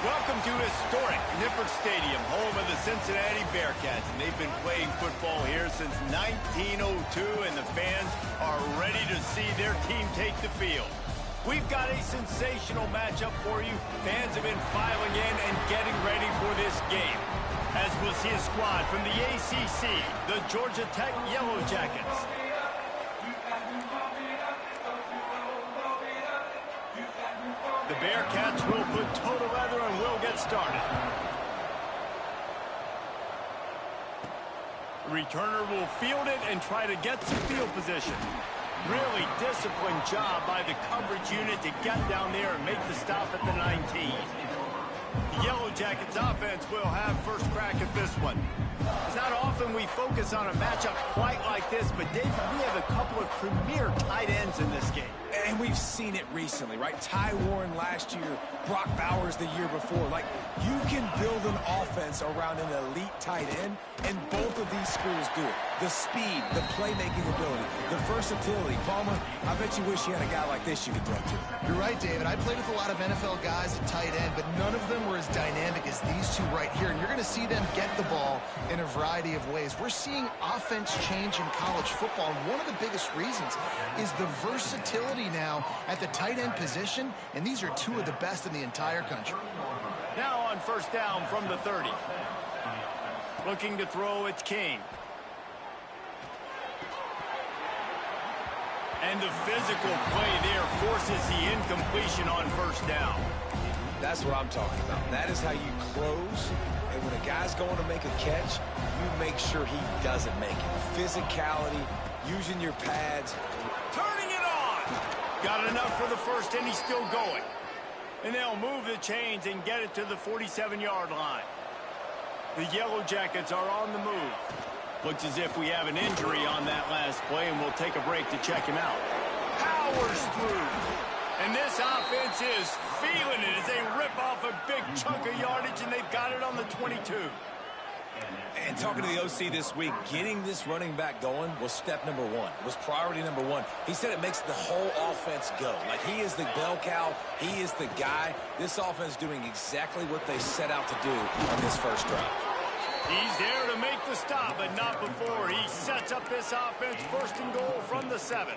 Welcome to historic Nippert Stadium, home of the Cincinnati Bearcats. And they've been playing football here since 1902, and the fans are ready to see their team take the field. We've got a sensational matchup for you. Fans have been filing in and getting ready for this game. As we'll see a squad from the ACC, the Georgia Tech Yellow Jackets. The Bearcats will put total leather and will get started. The returner will field it and try to get some field position. Really disciplined job by the coverage unit to get down there and make the stop at the 19. The Yellow Jackets offense will have first crack at this one. It's not often we focus on a matchup quite like this, but David, we have a couple of premier tight ends in this game. And we've seen it recently, right? Ty Warren last year, Brock Bowers the year before. Like, you can build an offense around an elite tight end, and both of these schools do it. The speed, the playmaking ability, the versatility. Palmer, I bet you wish you had a guy like this you could throw to. You're right, David. I played with a lot of NFL guys at tight end, but none of them were as dynamic as these two right here. And you're going to see them get the ball in a variety of ways. We're seeing offense change in college football, and one of the biggest reasons is the versatility now at the tight end position, and these are two of the best in the entire country. Now on first down from the 30. Looking to throw, it's King. And the physical play there forces the incompletion on first down. That's what I'm talking about. That is how you close. And when a guy's going to make a catch, you make sure he doesn't make it. Physicality, using your pads. Turning it on! Got enough for the first, and he's still going. And they'll move the chains and get it to the 47-yard line. The Yellow Jackets are on the move. Looks as if we have an injury on that last play, and we'll take a break to check him out. Powers through. And this offense is feeling it as they rip off a big chunk of yardage, and they've got it on the 22. And talking to the OC this week, getting this running back going was step number one. It was priority number one. He said it makes the whole offense go. Like, he is the bell cow. He is the guy. This offense doing exactly what they set out to do on this first drive. He's there to make the stop, but not before he sets up this offense first and goal from the 7.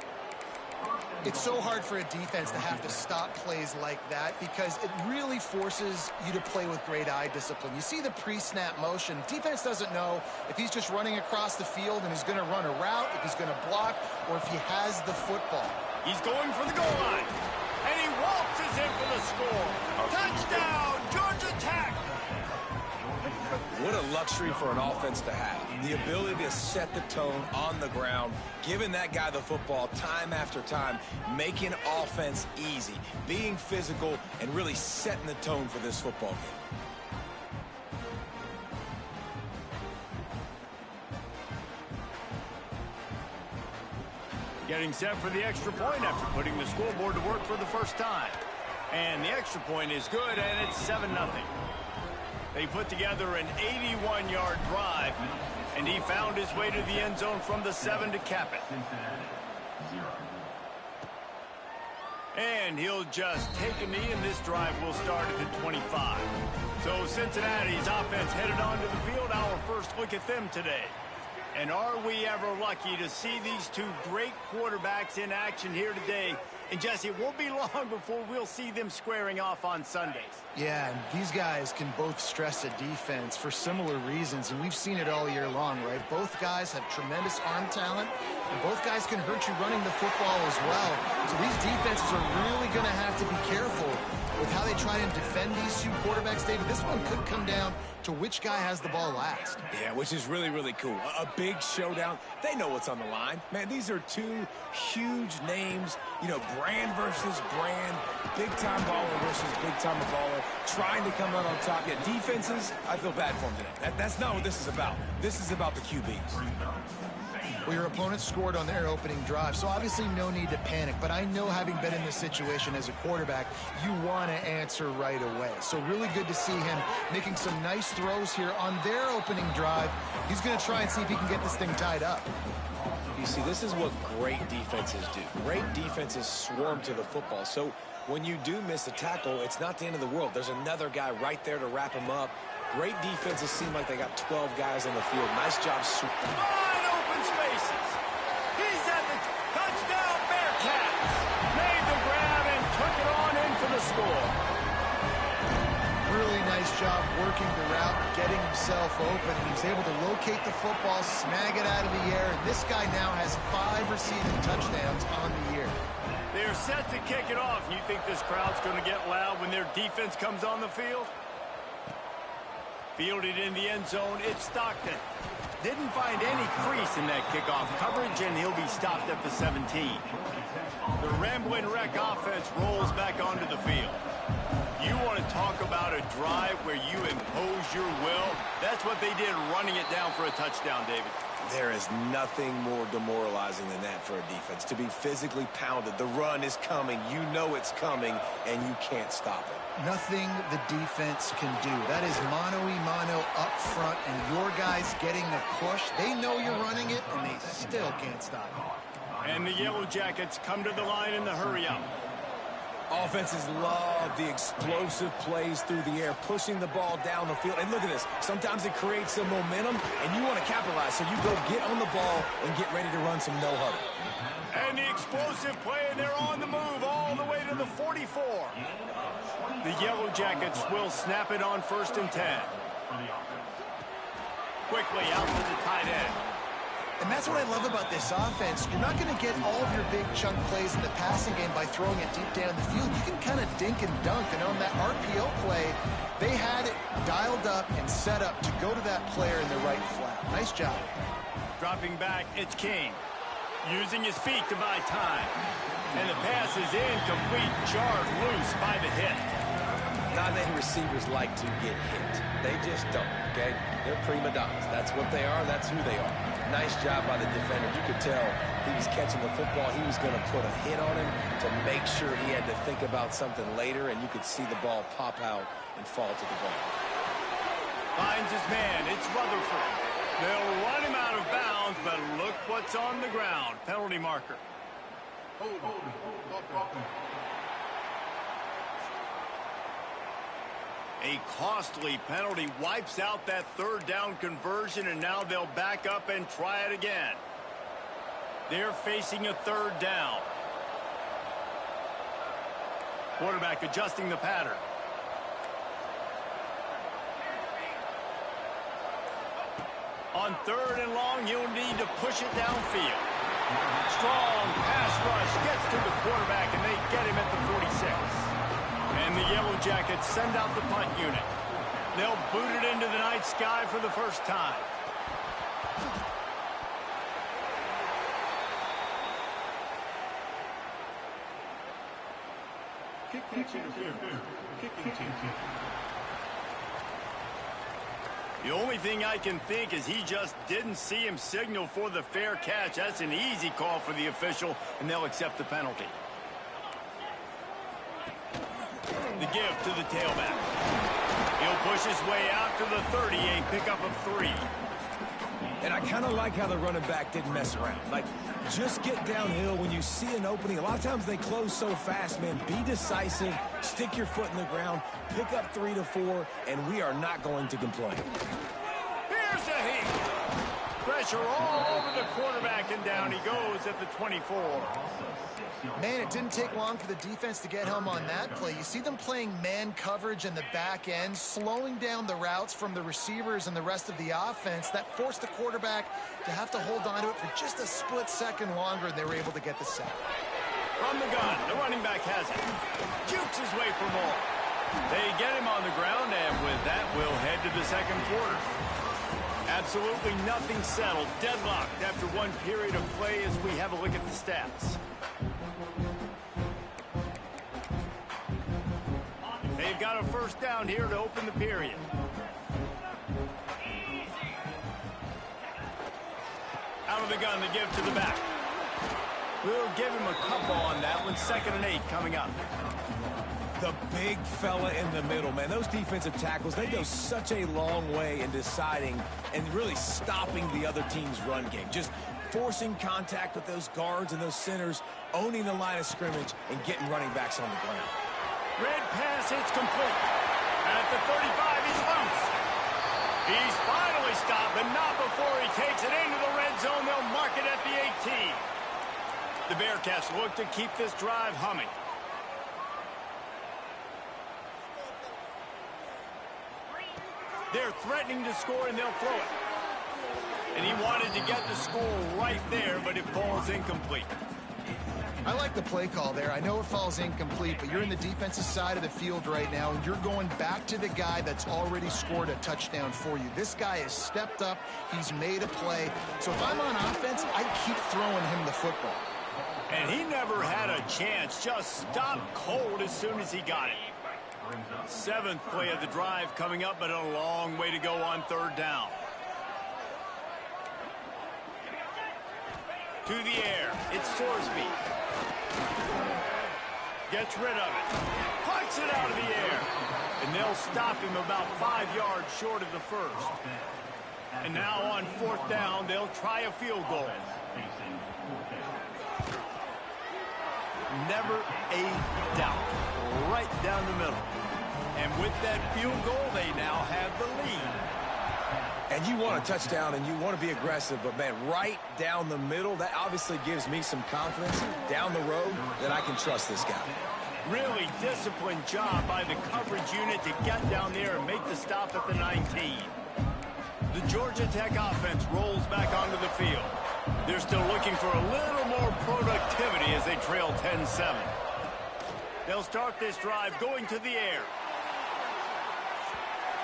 It's so hard for a defense to have to stop plays like that because it really forces you to play with great eye discipline. You see the pre-snap motion. Defense doesn't know if he's just running across the field and he's going to run a route, if he's going to block, or if he has the football. He's going for the goal line, and he waltzes in for the score. Touchdown, Georgia Tech! What a luxury for an offense to have. The ability to set the tone on the ground, giving that guy the football time after time, making offense easy, being physical, and really setting the tone for this football game. Getting set for the extra point after putting the scoreboard to work for the first time. And the extra point is good, and it's 7-0. They put together an 81-yard drive, and he found his way to the end zone from the 7 to cap it. And he'll just take a knee, and this drive will start at the 25. So Cincinnati's offense headed onto the field. Our first look at them today. And are we ever lucky to see these two great quarterbacks in action here today? And Jesse, it won't be long before we'll see them squaring off on Sundays. Yeah, and these guys can both stress a defense for similar reasons, and we've seen it all year long, right? Both guys have tremendous arm talent, and both guys can hurt you running the football as well. So these defenses are really going to have to be careful with how they try and defend these two quarterbacks. David, this one could come down to which guy has the ball last. Yeah, which is really, really cool. A big showdown. They know what's on the line. Man, these are two huge names, you know, brand versus brand, big-time baller versus big-time baller, trying to come out on top. Yeah, defenses, I feel bad for them today. That's not what this is about. This is about the QBs. Well, your opponent scored on their opening drive, so obviously no need to panic. But I know, having been in this situation as a quarterback, you want to answer right away. So really good to see him making some nice throws here on their opening drive. He's going to try and see if he can get this thing tied up. You see, this is what great defenses do. Great defenses swarm to the football. So when you do miss a tackle, it's not the end of the world. There's another guy right there to wrap him up. Great defenses seem like they got 12 guys on the field. Nice job. Wide open spaces. He's at the touchdown. Bearcats made the grab and took it on in for the score. Really nice job working the route, getting himself open. He was able to locate the football, snag it out of the air, and this guy now has 5 receiving touchdowns on the year. They're set to kick it off. You think this crowd's going to get loud when their defense comes on the field? Fielded in the end zone, it's Stockton. Didn't find any crease in that kickoff coverage, and he'll be stopped at the 17. The Ramblin' Wreck offense rolls back onto the field. You want to talk about a drive where you impose your will? That's what they did, running it down for a touchdown, David. There is nothing more demoralizing than that for a defense. To be physically pounded. The run is coming. You know it's coming, and you can't stop it. Nothing the defense can do. That is mano-a-mano up front, and your guys getting the push. They know you're running it, and they still can't stop it. And the Yellow Jackets come to the line in the hurry-up. Offenses love the explosive plays through the air, pushing the ball down the field. And look at this. Sometimes it creates some momentum, and you want to capitalize. So you go get on the ball and get ready to run some no-huddle. And the explosive play, and they're on the move all the way to the 44. The Yellow Jackets will snap it on 1st and 10. Quickly out to the tight end. And that's what I love about this offense. You're not going to get all of your big chunk plays in the passing game by throwing it deep down the field. You can kind of dink and dunk. And on that RPO play, they had it dialed up and set up to go to that player in the right flat. Nice job. Dropping back, it's King. Using his feet to buy time. And the pass is incomplete, jarred loose by the hit. Not many receivers like to get hit. They just don't, okay? They're prima donnas. That's what they are. That's who they are. Nice job by the defender. You could tell he was catching the football. He was going to put a hit on him to make sure he had to think about something later, and you could see the ball pop out and fall to the ground. Finds his man. It's Rutherford. They'll run him out of bounds, but look what's on the ground. Penalty marker. A costly penalty wipes out that 3rd down conversion, and now they'll back up and try it again. They're facing a 3rd down. Quarterback adjusting the pattern. On 3rd and long, you'll need to push it downfield. Strong pass rush gets to the quarterback, and they get him at the 46. And the Yellow Jackets send out the punt unit. They'll boot it into the night sky for the first time. The only thing I can think is he just didn't see him signal for the fair catch. That's an easy call for the official, and they'll accept the penalty. The give to the tailback. He'll push his way out to the 30, a pickup of 3. And I kind of like how the running back didn't mess around. Like, just get downhill when you see an opening. A lot of times they close so fast, man. Be decisive, stick your foot in the ground, pick up 3 to 4, and we are not going to complain. Here's a heat. Pressure all over the quarterback, and down he goes at the 24. Man, it didn't take long for the defense to get home on that play. You see them playing man coverage in the back end, slowing down the routes from the receivers and the rest of the offense. That forced the quarterback to have to hold on to it for just a split second longer, and they were able to get the sack. From the gun, the running back has it. Jukes his way for more. They get him on the ground, and with that, we'll head to the 2nd quarter. Absolutely nothing settled. Deadlocked after one period of play as we have a look at the stats. They've got a 1st down here to open the period. Out of the gun, the give to the back. We'll give him a couple on that one. 2nd and 8 coming up. The big fella in the middle, man. Those defensive tackles, they go such a long way in deciding and really stopping the other team's run game. Just forcing contact with those guards and those centers, owning the line of scrimmage, and getting running backs on the ground. Red pass, it's complete. At the 35, he's loose. He's finally stopped, but not before he takes it into the red zone. They'll mark it at the 18. The Bearcats look to keep this drive humming. They're threatening to score, and they'll throw it. And he wanted to get the score right there, but it falls incomplete. I like the play call there. I know it falls incomplete, but you're in the defensive side of the field right now, and you're going back to the guy that's already scored a touchdown for you. This guy has stepped up. He's made a play. So if I'm on offense, I keep throwing him the football. And he never had a chance. Just stopped cold as soon as he got it. Seventh play of the drive coming up, but a long way to go on third down. To the air. It's Sorsby. Gets rid of it. Puts it out of the air. And they'll stop him about 5 yards short of the first. And now on fourth down, they'll try a field goal. Never a doubt. Right down the middle. And with that field goal, they now have the lead. And you want a touchdown and you want to be aggressive, but, man, right down the middle, that obviously gives me some confidence down the road that I can trust this guy. Really disciplined job by the coverage unit to get down there and make the stop at the 19. The Georgia Tech offense rolls back onto the field. They're still looking for a little more productivity as they trail 10-7. They'll start this drive going to the air.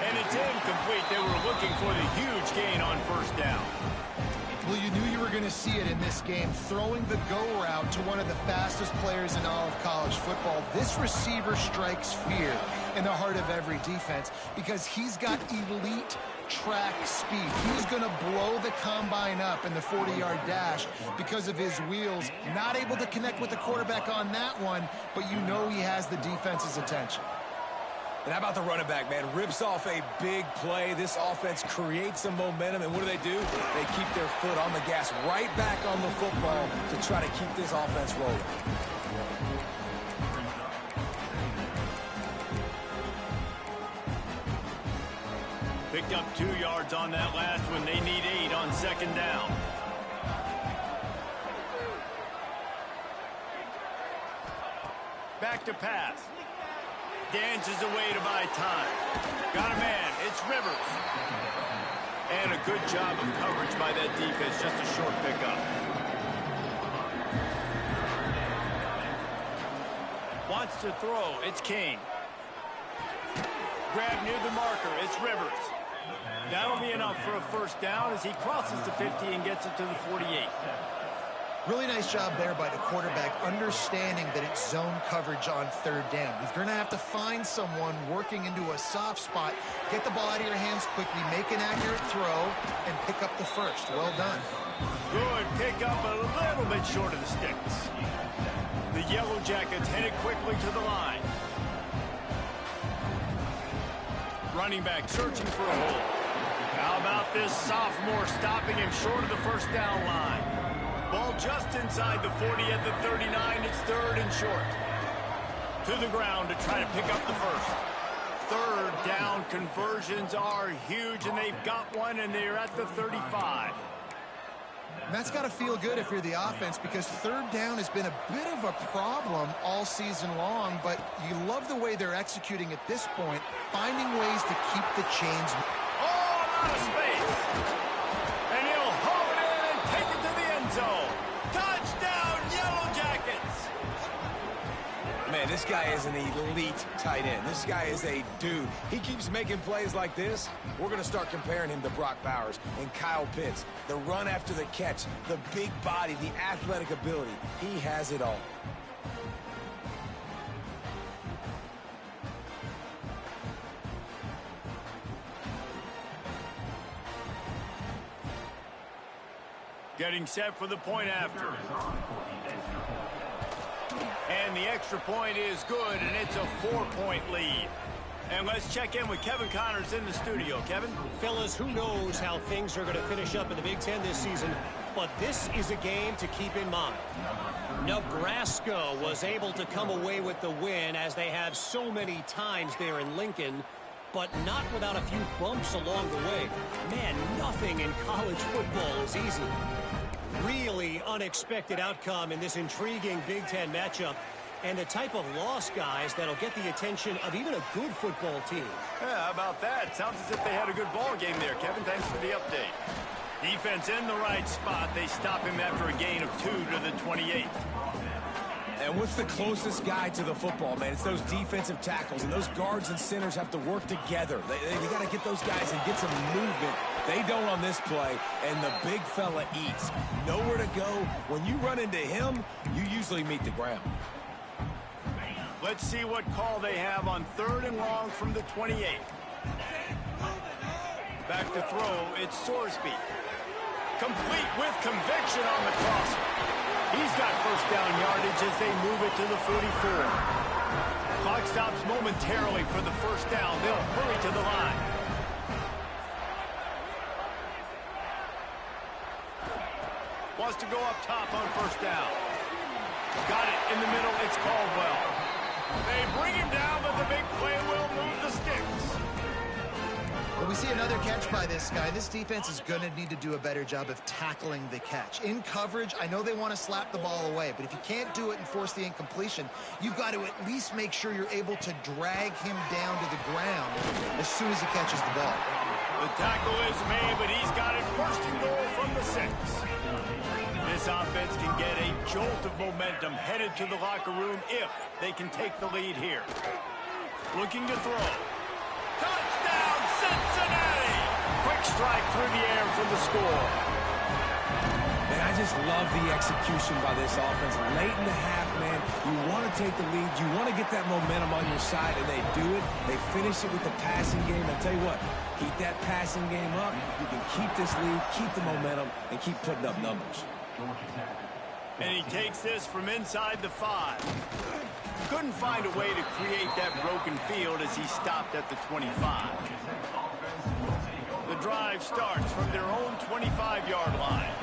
And it's incomplete. They were looking for the huge gain on first down. Well, you knew you were going to see it in this game, throwing the go route to one of the fastest players in all of college football. This receiver strikes fear in the heart of every defense because he's got elite track speed. He's going to blow the combine up in the 40-yard dash because of his wheels. Not able to connect with the quarterback on that one, but you know he has the defense's attention. And how about the running back, man? Rips off a big play. This offense creates some momentum, and what do? They keep their foot on the gas, right back on the football to try to keep this offense rolling. Picked up 2 yards on that last one. They need 8 on second down. Back to pass. Dances away to buy time. Got a man. It's Rivers. And a good job of coverage by that defense. Just a short pickup. Wants to throw. It's King. Grab near the marker. It's Rivers. That'll be enough for a first down as he crosses the 50 and gets it to the 48. Really nice job there by the quarterback, understanding that it's zone coverage on third down. You're going to have to find someone working into a soft spot, get the ball out of your hands quickly, make an accurate throw, and pick up the first. Well done. Good pick up, a little bit short of the sticks. The Yellow Jackets headed quickly to the line. Running back searching for a hole. How about this sophomore stopping him short of the first down line? Ball just inside the 40 at the 39. It's third and short. To the ground to try to pick up the first. Third down conversions are huge, and they've got one, and they're at the 35. And that's got to feel good if you're the offense, because third down has been a bit of a problem all season long, but you love the way they're executing at this point, finding ways to keep the chains. Oh, a lot of space. And he'll haul it in and take it to the end zone. Touchdown, Yellow Jackets. Man, this guy is an elite tight end. This guy is a dude. He keeps making plays like this. We're going to start comparing him to Brock Bowers and Kyle Pitts. The run after the catch, the big body, the athletic ability. He has it all. Getting set for the point after. And the extra point is good, and it's a 4-point lead. And let's check in with Kevin Connors in the studio. Kevin? Fellas, who knows how things are going to finish up in the Big Ten this season? but this is a game to keep in mind. Nebraska was able to come away with the win, as they have so many times there in Lincoln, but not without a few bumps along the way. Man, nothing in college football is easy. Really unexpected outcome in this intriguing Big Ten matchup, and the type of loss, guys, that'll get the attention of even a good football team. Yeah, how about that? Sounds as if they had a good ball game there, Kevin. Thanks for the update. Defense in the right spot. They stop him after a gain of 2 to the 28. And what's the closest guy to the football, man? It's those defensive tackles, and those guards and centers have to work together. They got to get those guys and get some movement. They don't on this play, and the big fella eats. Nowhere to go. When you run into him, you usually meet the ground. Let's see what call they have on 3rd and long from the 28. Back to throw, it's Sorsby. Complete with conviction on the crosser. He's got first down yardage as they move it to the 44. Clock stops momentarily for the first down. They'll hurry to the line. Wants to go up top on first down. Got it in the middle. It's Caldwell. They bring him down, but the big play will move the sticks. Well, we see another catch by this guy. This defense is going to need to do a better job of tackling the catch. In coverage, I know they want to slap the ball away, but if you can't do it and force the incompletion, you've got to at least make sure you're able to drag him down to the ground as soon as he catches the ball. The tackle is made, but he's got it first and goal from the 6. This offense can get a jolt of momentum headed to the locker room if they can take the lead here. Looking to throw. Touchdown, Cincinnati! Quick strike through the air for the score. Man, I just love the execution by this offense. Late in the half, man, you want to take the lead. You want to get that momentum on your side, and they do it. They finish it with the passing game. I tell you what, keep that passing game up. You can keep this lead, keep the momentum, and keep putting up numbers. And he takes this from inside the 5. Couldn't find a way to create that broken field as he stopped at the 25. The drive starts from their own 25-yard line.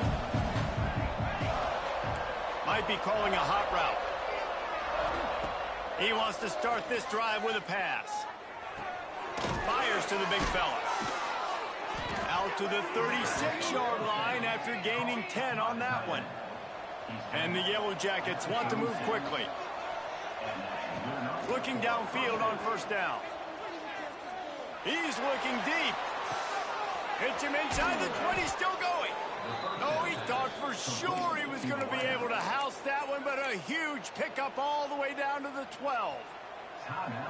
Might be calling a hot route. He wants to start this drive with a pass. Fires to the big fella. Out to the 36-yard line after gaining 10 on that one. And the Yellow Jackets want to move quickly. Looking downfield on first down. He's looking deep. Hits him inside the 20, still going. Oh, he thought for sure he was going to be able to house that one, but a huge pickup all the way down to the 12.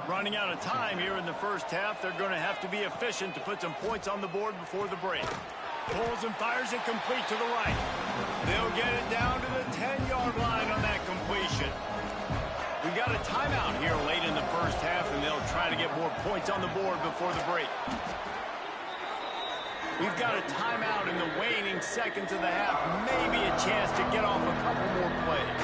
Running out of time here in the first half. They're going to have to be efficient to put some points on the board before the break. Pulls and fires it complete to the right. They'll get it down to the 10-yard line on that completion. We got a timeout here late in the first half, and they'll try to get more points on the board before the break. We've got a timeout in the waning seconds of the half. Maybe a chance to get off a couple more plays.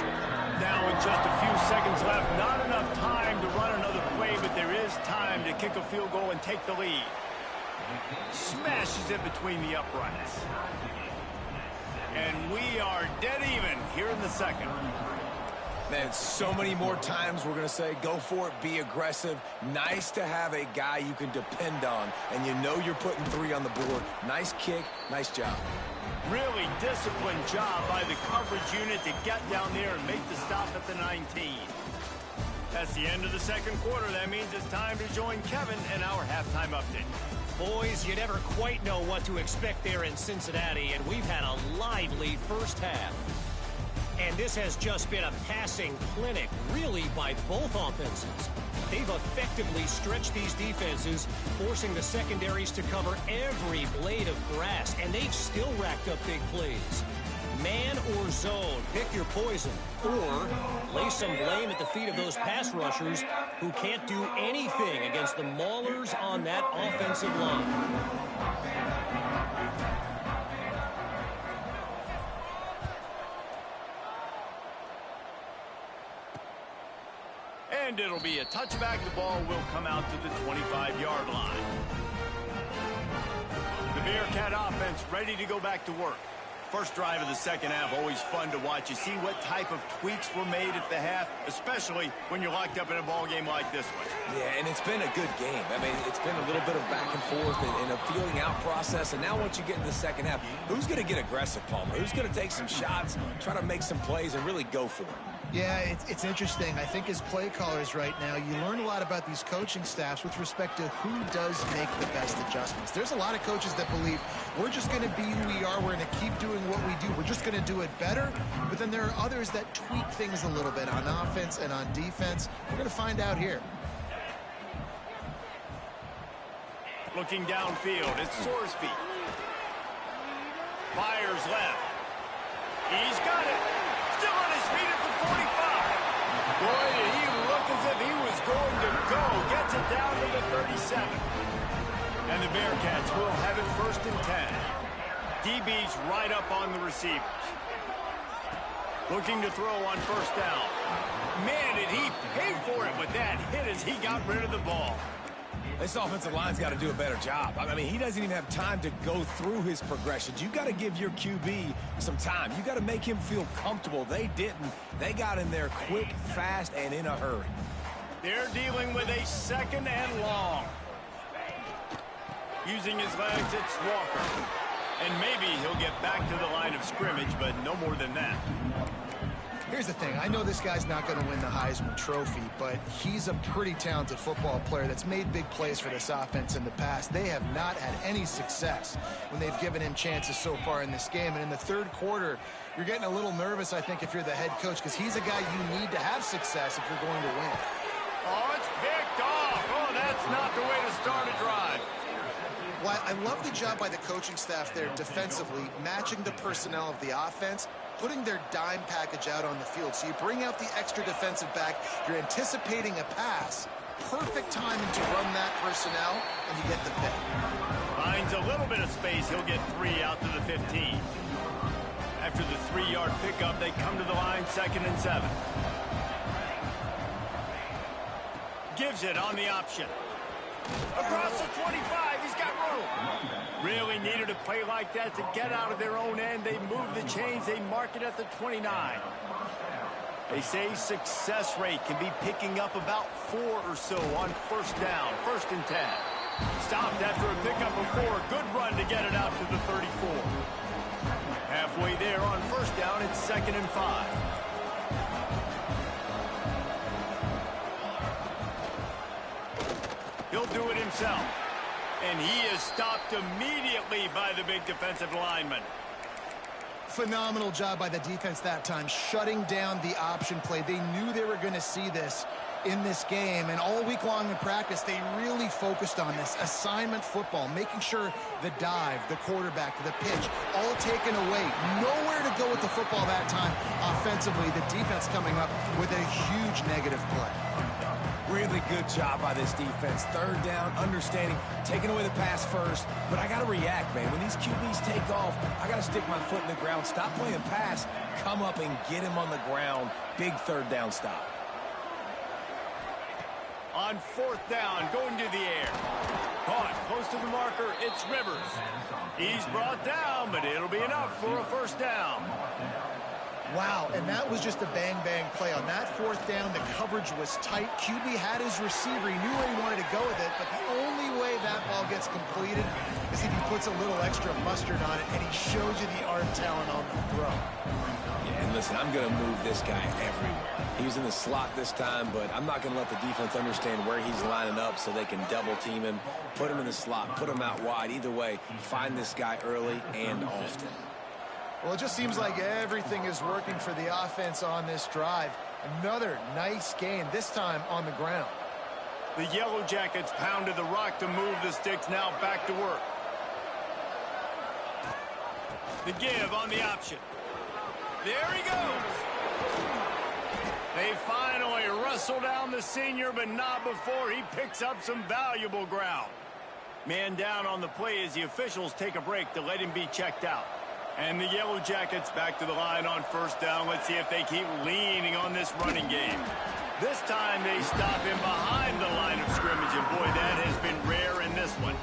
Now with just a few seconds left, not enough time to run another play, but there is time to kick a field goal and take the lead. Smashes it between the uprights. And we are dead even here in the second. Man, so many more times we're going to say, go for it, be aggressive. Nice to have a guy you can depend on, and you know you're putting 3 on the board. Nice kick, nice job. Really disciplined job by the coverage unit to get down there and make the stop at the 19. That's the end of the second quarter. That means it's time to join Kevin in our halftime update. Boys, you never quite know what to expect there in Cincinnati, and we've had a lively first half. And this has just been a passing clinic, really, by both offenses. They've effectively stretched these defenses, forcing the secondaries to cover every blade of grass, and they've still racked up big plays. Man or zone, pick your poison. Or lay some blame at the feet of those pass rushers who can't do anything against the maulers on that offensive line. And it'll be a touchback. The ball will come out to the 25-yard line. The Bearcat offense ready to go back to work. First drive of the second half, always fun to watch. You see what type of tweaks were made at the half, especially when you're locked up in a ball game like this one. Yeah, and it's been a good game. I mean, it's been a little bit of back and forth and a feeling out process. And now once you get in the second half, who's going to get aggressive, Palmer? Who's going to take some shots, try to make some plays, and really go for it? Yeah, it's interesting. I think as play callers right now, you learn a lot about these coaching staffs with respect to who does make the best adjustments. There's a lot of coaches that believe we're just going to be who we are. We're going to keep doing what we do. We're just going to do it better. But then there are others that tweak things a little bit on offense and on defense. We're going to find out here. Looking downfield, it's Sorsby. Fires left. He's got it. Still on his feet at the 45. Boy, did he look as if he was going to go. Gets it down to the 37. And the Bearcats will have it 1st and 10. DB's right up on the receivers. Looking to throw on 1st down. Man, did he pay for it with that hit as he got rid of the ball. This offensive line's got to do a better job. I mean, he doesn't even have time to go through his progressions. You got to give your QB some time. You got to make him feel comfortable. They didn't. They got in there quick, fast, and in a hurry. They're dealing with a 2nd and long. Using his legs, it's Walker. And maybe he'll get back to the line of scrimmage, but no more than that. Here's the thing. I know this guy's not going to win the Heisman Trophy, but he's a pretty talented football player that's made big plays for this offense in the past. They have not had any success when they've given him chances so far in this game. And in the 3rd quarter, you're getting a little nervous, I think, if you're the head coach, because he's a guy you need to have success if you're going to win. Oh, it's picked off. Oh, that's not the way to start a drive. Well, I love the job by the coaching staff there defensively, matching the personnel of the offense, putting their dime package out on the field. So you bring out the extra defensive back, you're anticipating a pass, perfect timing to run that personnel, and you get the pick. Finds a little bit of space, he'll get 3 out to the 15. After the 3-yard pickup, they come to the line 2nd and 7. Gives it on the option. Across the 25, he's got room. Really needed a play like that to get out of their own end. They move the chains. They mark it at the 29. They say success rate can be picking up about 4 or so on 1st down, 1st and 10. Stopped after a pickup of 4. Good run to get it out to the 34. Halfway there on 1st down, it's 2nd and 5. He'll do it himself. And he is stopped immediately by the big defensive lineman. Phenomenal job by the defense that time, shutting down the option play. They knew they were going to see this in this game, and all week long in practice, they really focused on this assignment football, making sure the dive, the quarterback, the pitch, all taken away. Nowhere to go with the football that time offensively. The defense coming up with a huge negative play. Really good job by this defense. 3rd down, understanding, taking away the pass first. But I got to react, man. When these QBs take off, I got to stick my foot in the ground. Stop playing pass. Come up and get him on the ground. Big 3rd down stop. On 4th down, going to the air. Caught close to the marker, it's Rivers. He's brought down, but it'll be enough for a 1st down. Wow, and that was just a bang-bang play. On that 4th down, the coverage was tight. QB had his receiver. He knew where he wanted to go with it, but the only way that ball gets completed is if he puts a little extra mustard on it, and he shows you the arm talent on the throw. Yeah, and listen, I'm going to move this guy everywhere. He's in the slot this time, but I'm not going to let the defense understand where he's lining up so they can double-team him, put him in the slot, put him out wide. Either way, find this guy early and often. Well, it just seems like everything is working for the offense on this drive. Another nice gain, this time on the ground. The Yellow Jackets pounded the rock to move the sticks, now back to work. The give on the option. There he goes. They finally wrestle down the senior, but not before he picks up some valuable ground. Man down on the play as the officials take a break to let him be checked out. And the Yellow Jackets back to the line on 1st down. Let's see if they keep leaning on this running game. This time they stop him behind the line of scrimmage, and boy, that has been rare in this one.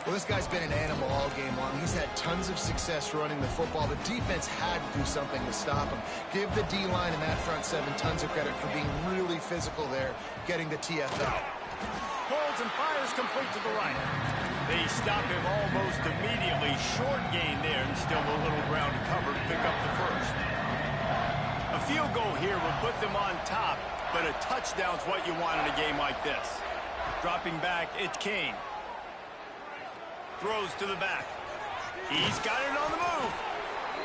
Well, this guy's been an animal all game long. He's had tons of success running the football. The defense had to do something to stop him. Give the D-line and that front seven tons of credit for being really physical there, getting the TFL. Holds and fires complete to the right. They stop him almost immediately. Short gain there, and still a little ground to cover to pick up the first. A field goal here would put them on top, but a touchdown's what you want in a game like this. Dropping back, it's King. Throws to the back. He's got it on the move.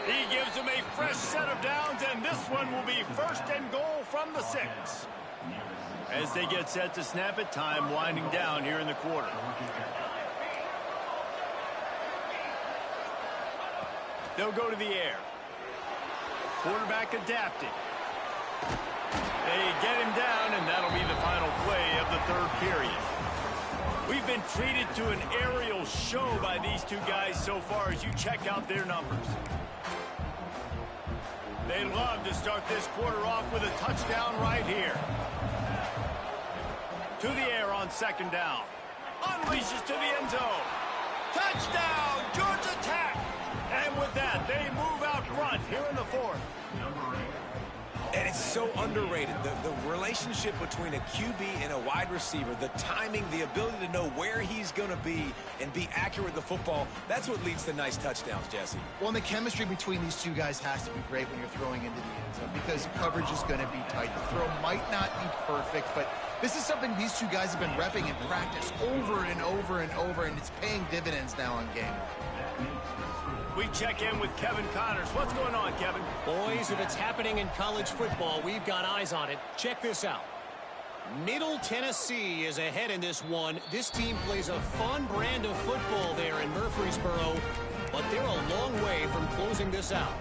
He gives him a fresh set of downs, and this one will be first and goal from the 6. As they get set to snap it, time winding down here in the quarter. They'll go to the air. Quarterback adapted. They get him down, and that'll be the final play of the third period. We've been treated to an aerial show by these two guys so far as you check out their numbers. They love to start this quarter off with a touchdown right here. To the air on second down. Unleashes to the end zone. Touchdown, Georgia Tech! And with that, they move out front here in the fourth. And it's so underrated. The relationship between a QB and a wide receiver, the timing, the ability to know where he's going to be and be accurate with the football, that's what leads to nice touchdowns, Jesse. Well, and the chemistry between these two guys has to be great when you're throwing into the end zone because coverage is going to be tight. The throw might not be perfect, but this is something these two guys have been repping in practice over and over and over, and it's paying dividends now on game. We check in with Kevin Connors. What's going on, Kevin? Boys, if it's happening in college football, we've got eyes on it. Check this out. Middle Tennessee is ahead in this one. This team plays a fun brand of football there in Murfreesboro, but they're a long way from closing this out.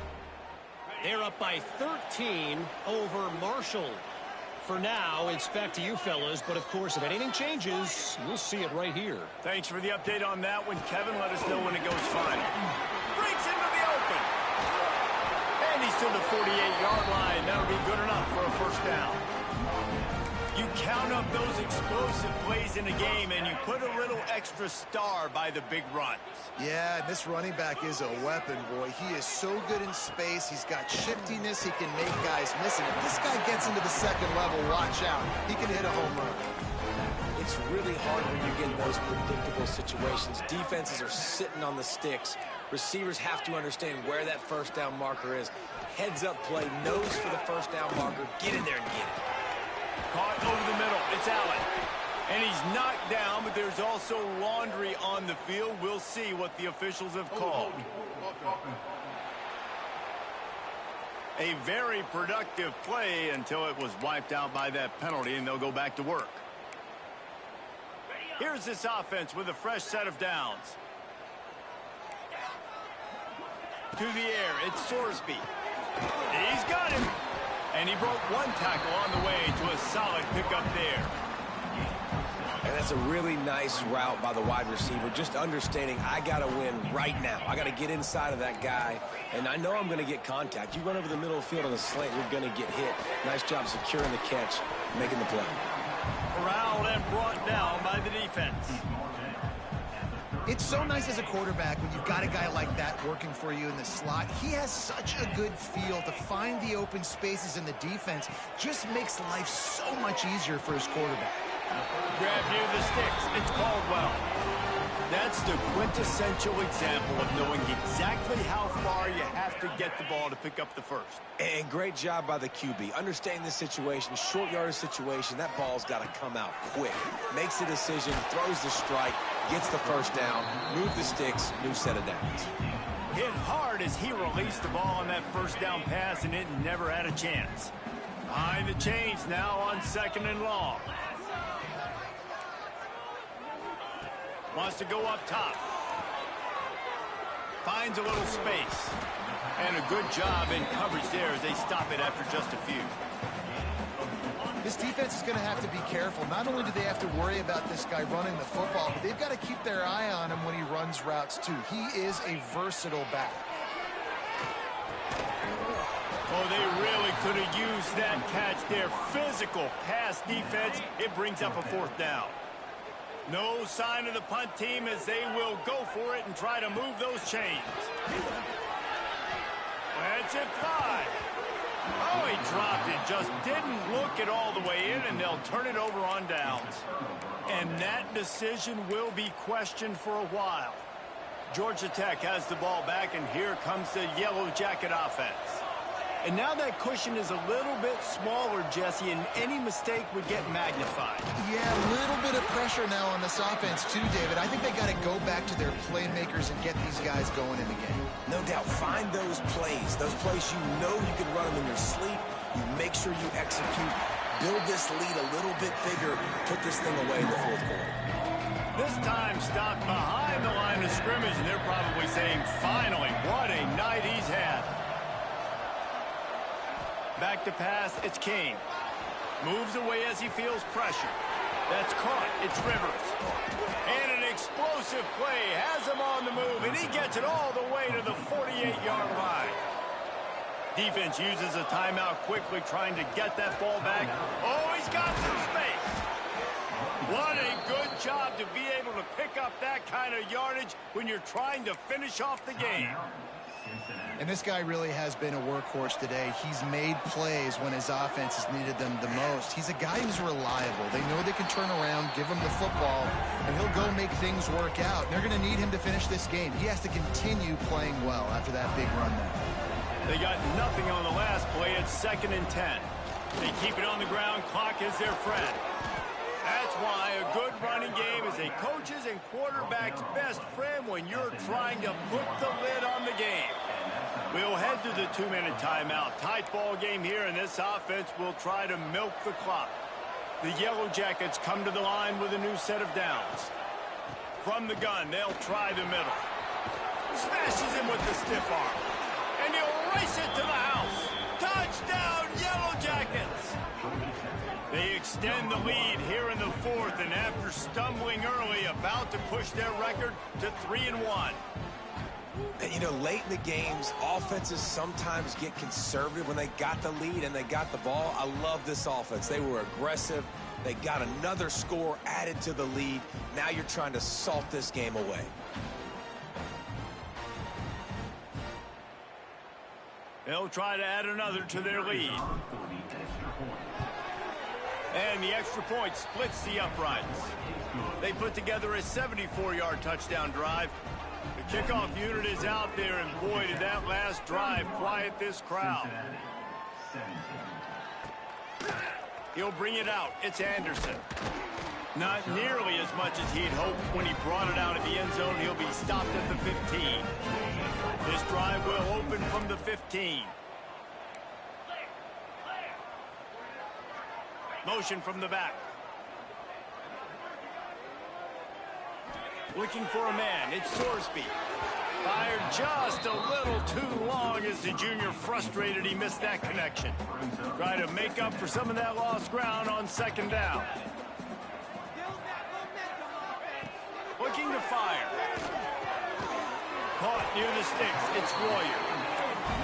They're up by 13 over Marshall. For now, it's back to you fellas, but of course, if anything changes, we'll see it right here. Thanks for the update on that one, Kevin. Let us know when it goes final. Breaks into the open. And he's to the 48-yard line. That'll be good enough for a first down. You count up those explosive plays in a game, and you put a little extra star by the big runs. Yeah, this running back is a weapon, boy. He is so good in space. He's got shiftiness. He can make guys miss. And if this guy gets into the second level, watch out. He can hit a home run. It's really hard when you get in those predictable situations. Defenses are sitting on the sticks. Receivers have to understand where that first down marker is. Heads up play, nose for the first down marker. Get in there and get it. Caught over the middle. It's Allen. And he's knocked down, but there's also laundry on the field. We'll see what the officials have called. A very productive play until it was wiped out by that penalty, and they'll go back to work. Here's this offense with a fresh set of downs. To the air, it's Sorsby. He's got him. And he broke one tackle on the way to a solid pickup there. And that's a really nice route by the wide receiver, just understanding I got to win right now. I got to get inside of that guy, and I know I'm going to get contact. You run over the middle of the field on a slant, you're going to get hit. Nice job securing the catch, making the play. Corralled and brought down by the defense. It's so nice as a quarterback when you've got a guy like that working for you in the slot. He has such a good feel to find the open spaces in the defense. Just makes life so much easier for his quarterback. Grab near the sticks. It's Caldwell. That's the quintessential example of knowing exactly how far you have to get the ball to pick up the first. And great job by the QB. Understanding the situation, short yardage situation, that ball's got to come out quick. Makes a decision, throws the strike, gets the first down, move the sticks, new set of downs. Hit hard as he released the ball on that first down pass, and it never had a chance. Behind the chains now on second and long. Wants to go up top. Finds a little space. And a good job in coverage there as they stop it after just a few. This defense is going to have to be careful. Not only do they have to worry about this guy running the football, but they've got to keep their eye on him when he runs routes too. He is a versatile back. Oh, they really could have used that catch there. Physical pass defense. It brings up a fourth down. No sign of the punt team as they will go for it and try to move those chains. That's it fly. Oh, he dropped it. Just didn't look it all the way in, and they'll turn it over on downs. And that decision will be questioned for a while. Georgia Tech has the ball back, and here comes the Yellow Jacket offense. And now that cushion is a little bit smaller, Jesse, and any mistake would get magnified. Yeah, a little bit of pressure now on this offense too, David. I think they got to go back to their playmakers and get these guys going in the game. No doubt. Find those plays you know you can run them in your sleep. You make sure you execute. Build this lead a little bit bigger. Put this thing away in the fourth quarter. This time stopped behind the line of scrimmage, and they're probably saying, finally, what a night he's had. Back to pass, it's King. Moves away as he feels pressure. That's caught, it's Rivers. And an explosive play has him on the move, and he gets it all the way to the 48-yard line. Defense uses a timeout quickly, trying to get that ball back. Oh, he's got some space. What a good job to be able to pick up that kind of yardage when you're trying to finish off the game. And this guy really has been a workhorse today. He's made plays when his offense has needed them the most. He's a guy who's reliable. They know they can turn around, give him the football, and he'll go make things work out. They're going to need him to finish this game. He has to continue playing well after that big run there. They got nothing on the last play. It's 2nd and 10. They keep it on the ground. Clock is their friend. That's why a good running game is a coach's and quarterback's best friend when you're trying to put the lid on the game. We'll head to the 2-minute timeout. Tight ball game here, and this offense will try to milk the clock. The Yellow Jackets come to the line with a new set of downs. From the gun, they'll try the middle. Smashes him with the stiff arm. And he'll race it to the house. Touchdown, Yellow Jackets! They extend the lead here in the 4th, and after stumbling early, about to push their record to 3-1. And, you know, late in the games, offenses sometimes get conservative when they got the lead and they got the ball. I love this offense. They were aggressive. They got another score added to the lead. Now you're trying to salt this game away. They'll try to add another to their lead. And the extra point splits the uprights. They put together a 74-yard touchdown drive. The kickoff unit is out there, and boy, did that last drive quiet this crowd. He'll bring it out. It's Anderson. Not nearly as much as he'd hoped when he brought it out of the end zone. He'll be stopped at the 15. This drive will open from the 15. Motion from the back. Looking for a man. It's Sorsby. Fired just a little too long as the junior frustrated he missed that connection. Try to make up for some of that lost ground on 2nd down. Looking to fire. Caught near the sticks. It's Royer.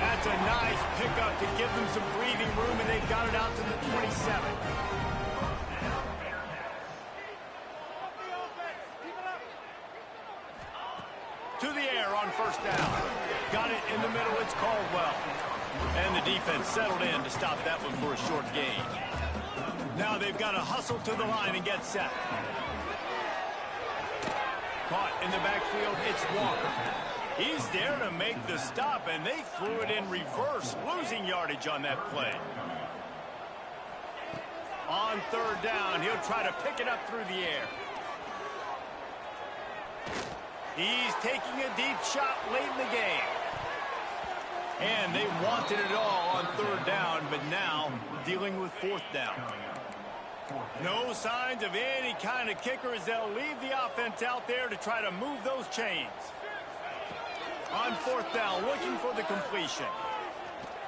That's a nice pickup to give them some breathing room, and they've got it out to the 27. To the air on 1st down. Got it in the middle. It's Caldwell. And the defense settled in to stop that one for a short gain. Now they've got to hustle to the line and get set. Caught in the backfield. It's Walker. He's there to make the stop, and they threw it in reverse, losing yardage on that play. On 3rd down, he'll try to pick it up through the air. He's taking a deep shot late in the game. And they wanted it all on 3rd down, but now dealing with 4th down. No signs of any kind of kicker as they'll leave the offense out there to try to move those chains. On 4th down, looking for the completion.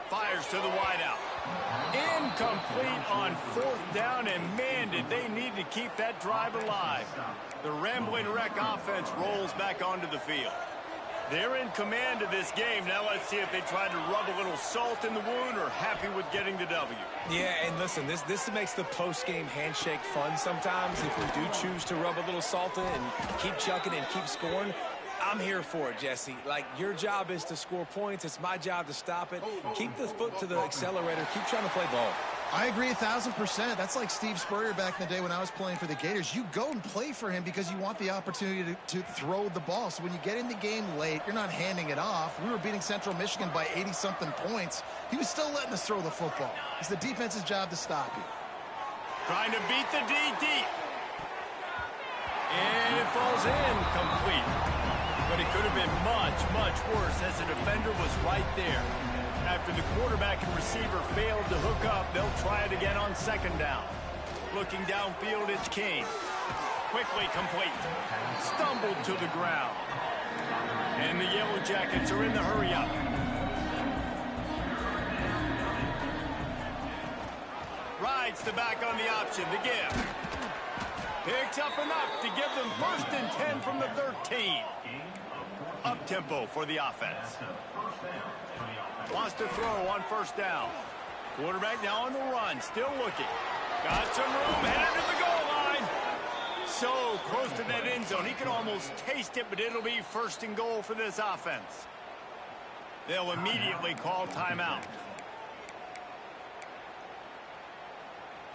Fires to the wideout. Incomplete on 4th down, and man, did they need to keep that drive alive. The rambling wreck offense rolls back onto the field. They're in command of this game. Now let's see if they try to rub a little salt in the wound or happy with getting the W. Yeah, and listen, this makes the post-game handshake fun sometimes. If we do choose to rub a little salt in and keep chucking and keep scoring, I'm here for it, Jesse. Like, your job is to score points. It's my job to stop it. Keep the foot to the accelerator. Keep trying to play ball. I agree 1,000%. That's like Steve Spurrier back in the day when I was playing for the Gators. You go and play for him because you want the opportunity to throw the ball. So when you get in the game late, you're not handing it off. We were beating Central Michigan by 80-something points. He was still letting us throw the football. It's the defense's job to stop you. Trying to beat the D deep. And it falls in complete. But it could have been much, much worse as the defender was right there. After the quarterback and receiver failed to hook up, they'll try it again on second down. Looking downfield, it's King. Quickly complete. Stumbled to the ground. And the Yellow Jackets are in the hurry-up. Rides the back on the option to give. Picks up enough to give them 1st and 10 from the 13. Up-tempo for the offense. Wants to throw on 1st down. Quarterback now on the run, still looking. Got some room, headed to the goal line. So close to that end zone, he can almost taste it, but it'll be 1st and goal for this offense. They'll immediately call timeout.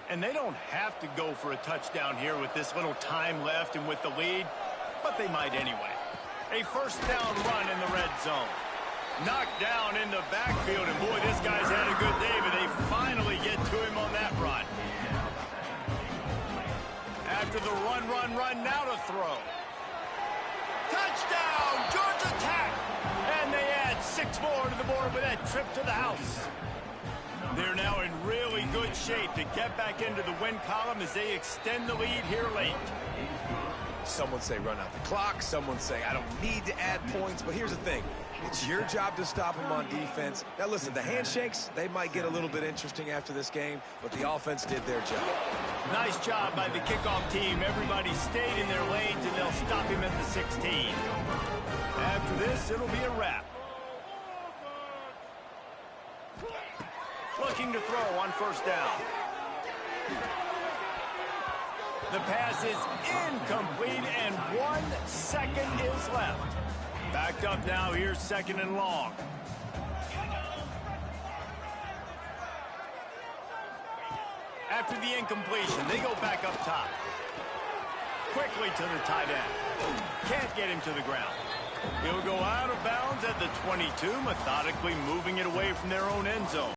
And they don't have to go for a touchdown here with this little time left and with the lead, but they might anyway. A 1st down run in the red zone. Knocked down in the backfield, and boy, this guy's had a good day, but they finally get to him on that run. After the run, now to throw. Touchdown, Georgia Tech! And they add 6 more to the board with that trip to the house. They're now in really good shape to get back into the win column as they extend the lead here late. Someone say run out the clock. Someone say I don't need to add points. But here's the thing. It's your job to stop them on defense. Now, listen, the handshakes, they might get a little bit interesting after this game, but the offense did their job. Nice job by the kickoff team. Everybody stayed in their lanes, and they'll stop him at the 16. After this, it'll be a wrap. Looking to throw on 1st down. The pass is incomplete, and 1 second is left. Backed up now, here's 2nd and long. After the incompletion, they go back up top. Quickly to the tight end. Can't get him to the ground. He'll go out of bounds at the 22, methodically moving it away from their own end zone.